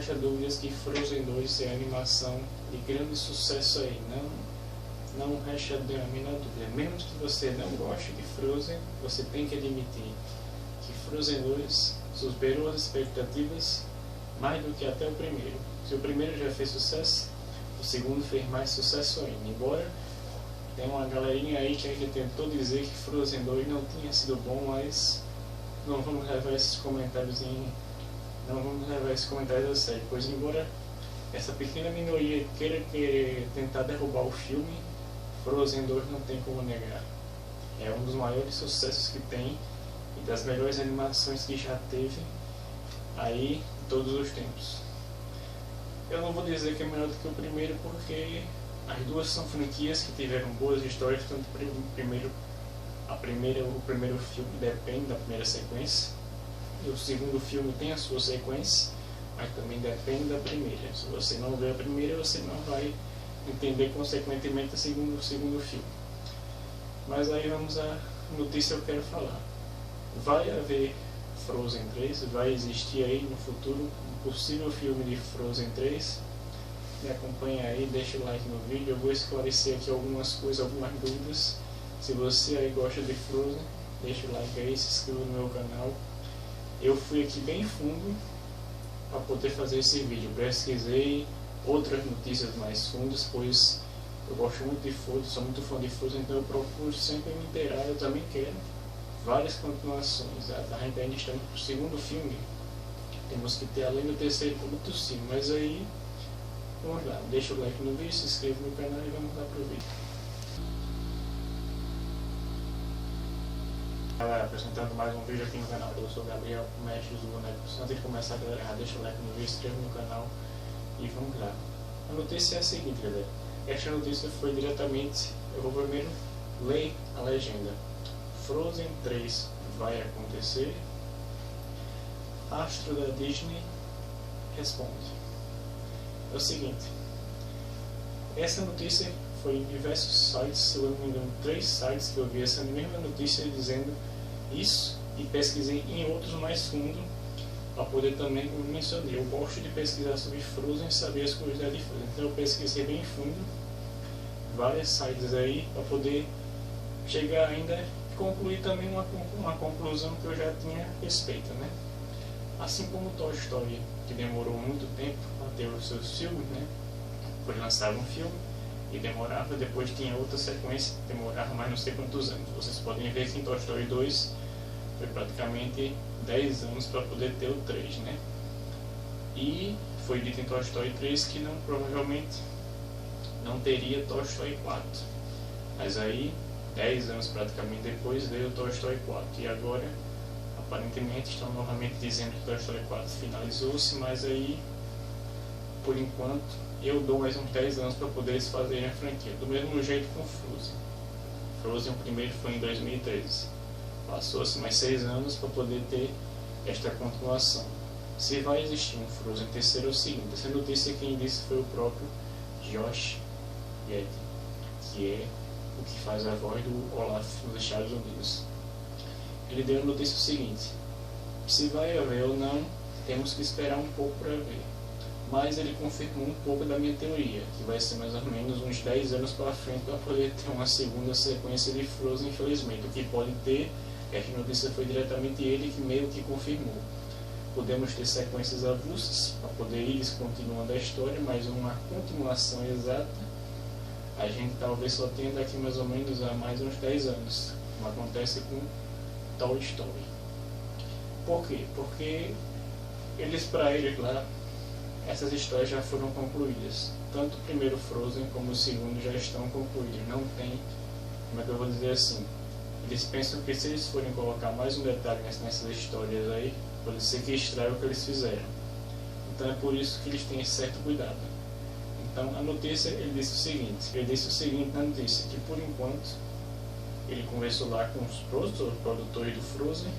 resta dúvidas que Frozen 2 é a animação de grande sucesso aí, não resta a menor dúvida. Mesmo que você não goste de Frozen, você tem que admitir que Frozen 2 superou as expectativas mais do que até o primeiro. Se o primeiro já fez sucesso, o segundo fez mais sucesso ainda. Embora tem uma galerinha aí que ainda tentou dizer que Frozen 2 não tinha sido bom, mas não vamos levar esses comentários a sério, pois embora essa pequena minoria queira tentar derrubar o filme, Frozen 2 não tem como negar. É um dos maiores sucessos que tem e das melhores animações que já teve aí em todos os tempos. Eu não vou dizer que é melhor do que o primeiro, porque as duas são franquias que tiveram boas histórias, tanto o primeiro filme depende da primeira sequência, e o segundo filme tem a sua sequência, mas também depende da primeira. Se você não vê a primeira, você não vai entender consequentemente o segundo filme. Mas aí vamos à notícia que eu quero falar. Vai haver Frozen 3, vai existir aí no futuro um possível filme de Frozen 3. Me acompanha aí, deixa o like no vídeo, eu vou esclarecer aqui algumas coisas, algumas dúvidas. Se você aí gosta de Frozen, deixa o like aí, se inscreva no meu canal. Eu fui aqui bem fundo para poder fazer esse vídeo, pesquisei outras notícias mais fundas, pois eu gosto muito de Frozen, sou muito fã de Frozen, então eu procuro sempre me inteirar. Eu também quero várias continuações. A gente ainda está no segundo filme, temos que ter além do terceiro outros filmes, mas aí vamos lá, deixa o like no vídeo, se inscreva no canal e vamos lá pro vídeo. Galera, apresentando mais um vídeo aqui no canal. Eu sou o Gabriel, mestre dos bonecos. Antes de começar, galera, deixa o like no vídeo, se inscreva no canal e vamos lá. A notícia é a seguinte, galera. Esta notícia foi diretamente, eu vou primeiro ler a legenda. Frozen 3 vai acontecer? Astro da Disney responde. É o seguinte, essa notícia foi em diversos sites, se eu não me engano 3 sites que eu vi essa mesma notícia dizendo isso, e pesquisei em outros mais fundo para poder também, como mencionei, eu gosto de pesquisar sobre Frozen e saber as curiosidades de Frozen, então eu pesquisei bem fundo vários sites aí para poder chegar ainda e concluir também uma conclusão que eu já tinha a respeito, né? Assim como Toy Story, que demorou muito tempo para ter os seus filmes, né? Foi lançado um filme e demorava, depois tinha outra sequência, demorava mais não sei quantos anos. Vocês podem ver que em Toy Story 2 foi praticamente 10 anos para poder ter o 3, né? E foi dito em Toy Story 3 que provavelmente não teria Toy Story 4. Mas aí, 10 anos praticamente depois, veio o Toy Story 4. E agora, aparentemente, estão novamente dizendo que Toy Story 4 finalizou-se, mas aí, por enquanto, eu dou mais uns 10 anos para poder eles fazerem a franquia. Do mesmo jeito com Frozen. Frozen, o primeiro foi em 2013. Passou-se mais 6 anos para poder ter esta continuação. Se vai existir um Frozen terceiro, é o seguinte. Essa notícia quem disse foi o próprio Josh Gad, que é o que faz a voz do Olaf nos Estados Unidos. Ele deu a notícia o seguinte: se vai haver ou não, temos que esperar um pouco para ver. Mas ele confirmou um pouco da minha teoria, que vai ser mais ou menos uns 10 anos para frente para poder ter uma segunda sequência de Frozen, infelizmente. O que pode ter, essa notícia foi diretamente ele que meio que confirmou. Podemos ter sequências avulsas para poder ir continuando a história, mas uma continuação exata a gente talvez só tenha daqui mais ou menos a mais uns 10 anos, como acontece com Toy Story. Por quê? Porque para eles lá, essas histórias já foram concluídas. Tanto o primeiro Frozen como o segundo já estão concluídos. Não tem, como é que eu vou dizer assim, eles pensam que se eles forem colocar mais um detalhe nessas histórias aí, pode ser que estrague o que eles fizeram. Então é por isso que eles têm certo cuidado. Então a notícia, ele disse o seguinte na notícia, que por enquanto ele conversou lá com os produtores do Frozen,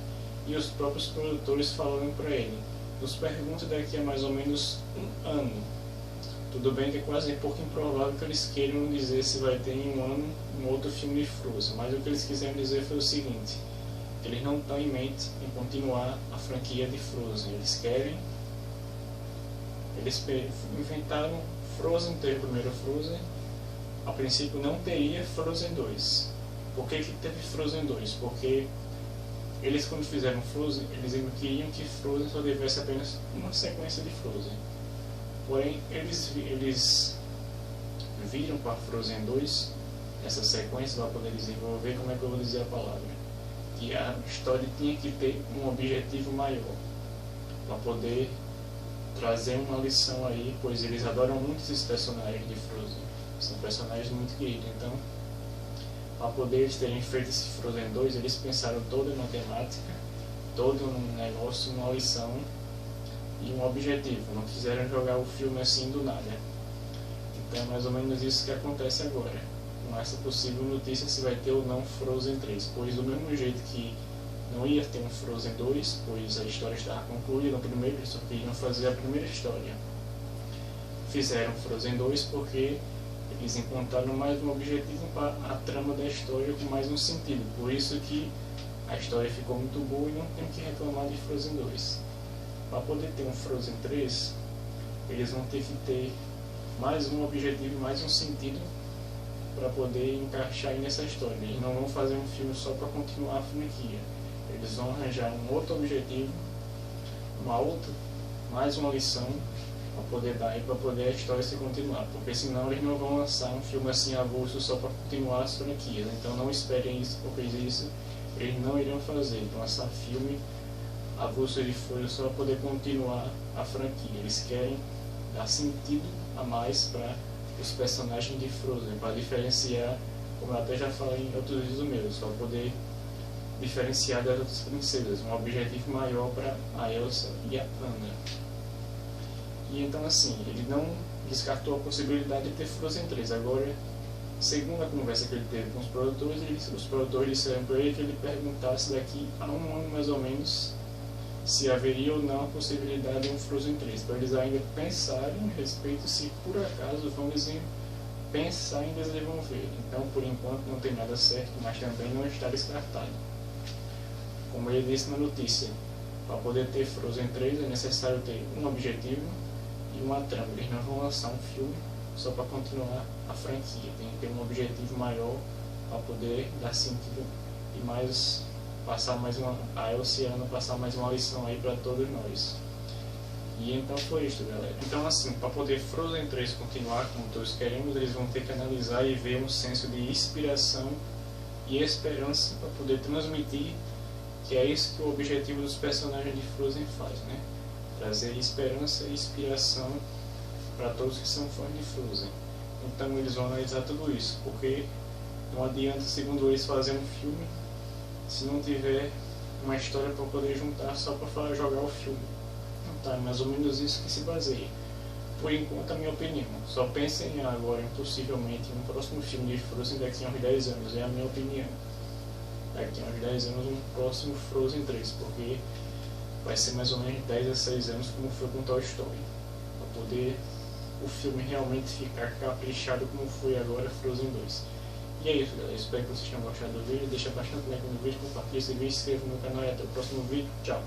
e os próprios produtores falando para ele: nos pergunta daqui a mais ou menos um ano. Tudo bem que é quase um pouco improvável que eles queiram dizer se vai ter em um ano um outro filme de Frozen, mas o que eles quiseram dizer foi o seguinte: eles não estão em mente em continuar a franquia de Frozen, eles querem Eles inventaram Frozen, teve o primeiro Frozen. A princípio não teria Frozen 2. Por que teve Frozen 2? Porque eles, quando fizeram Frozen, eles queriam que Frozen só tivesse apenas uma sequência de Frozen. Porém, eles viram para Frozen 2 essa sequência para poder desenvolver, como é que eu vou dizer a palavra, que a história tinha que ter um objetivo maior, para poder trazer uma lição aí, pois eles adoram muito esses personagens de Frozen, são personagens muito queridos. Então, para poder eles terem feito esse Frozen 2, eles pensaram toda uma temática, todo um negócio, uma lição e um objetivo. Não quiseram jogar o filme assim do nada. Então é mais ou menos isso que acontece agora, com essa possível notícia se vai ter ou não Frozen 3, pois do mesmo jeito que não ia ter um Frozen 2, pois a história estava concluída no primeiro, eles só queriam fazer a primeira história. Fizeram Frozen 2 porque eles encontraram mais um objetivo para a trama da história com mais um sentido. Por isso que a história ficou muito boa e não tem que reclamar de Frozen 2. Para poder ter um Frozen 3, eles vão ter que ter mais um objetivo, mais um sentido para poder encaixar aí nessa história. Eles não vão fazer um filme só para continuar a franquia. Eles vão arranjar um outro objetivo, mais uma lição para poder dar e para poder a história se continuar. Porque senão eles não vão lançar um filme assim avulso só para continuar as franquias. Então não esperem isso, porque isso eles não iriam fazer. Lançar filme avulso de folha só para poder continuar a franquia. Eles querem dar sentido a mais para os personagens de Frozen, para diferenciar, como eu até já falei em outros vídeos meus, para poder diferenciar das outras princesas, um objetivo maior para a Elsa e a Anna. E então assim, ele não descartou a possibilidade de ter Frozen 3. Agora, segundo a conversa que ele teve com os produtores disseram para ele que ele perguntasse daqui a um ano mais ou menos se haveria ou não a possibilidade de um Frozen 3, para eles ainda pensarem a respeito se por acaso vão pensar em desenvolver. Então, por enquanto, não tem nada certo, mas também não está descartado. Como ele disse na notícia, para poder ter Frozen 3 é necessário ter um objetivo e uma trama. Eles não vão lançar um filme só para continuar a franquia, tem que ter um objetivo maior para poder dar sentido e mais passar mais a Elsa e a Anna passar mais uma lição aí para todos nós. E então foi isso, galera. Então assim, para poder Frozen 3 continuar como todos queremos, eles vão ter que analisar e ver um senso de inspiração e esperança para poder transmitir, que é isso que o objetivo dos personagens de Frozen faz, né? Trazer esperança e inspiração para todos que são fãs de Frozen. Então eles vão analisar tudo isso, porque não adianta, segundo eles, fazer um filme se não tiver uma história para poder juntar só para jogar o filme. Então é mais ou menos isso que se baseia. Por enquanto, a minha opinião. Só pensem agora, possivelmente, em um próximo filme de Frozen daqui a uns 10 anos. É a minha opinião. Daqui a uns 10 anos, um próximo Frozen 3, porque vai ser mais ou menos 10 a 6 anos como foi com Toy Story. Para poder o filme realmente ficar caprichado como foi agora Frozen 2. E é isso, galera. Espero que vocês tenham gostado do vídeo. Deixa bastante like no vídeo, compartilha esse vídeo, se inscreva no canal e até o próximo vídeo. Tchau!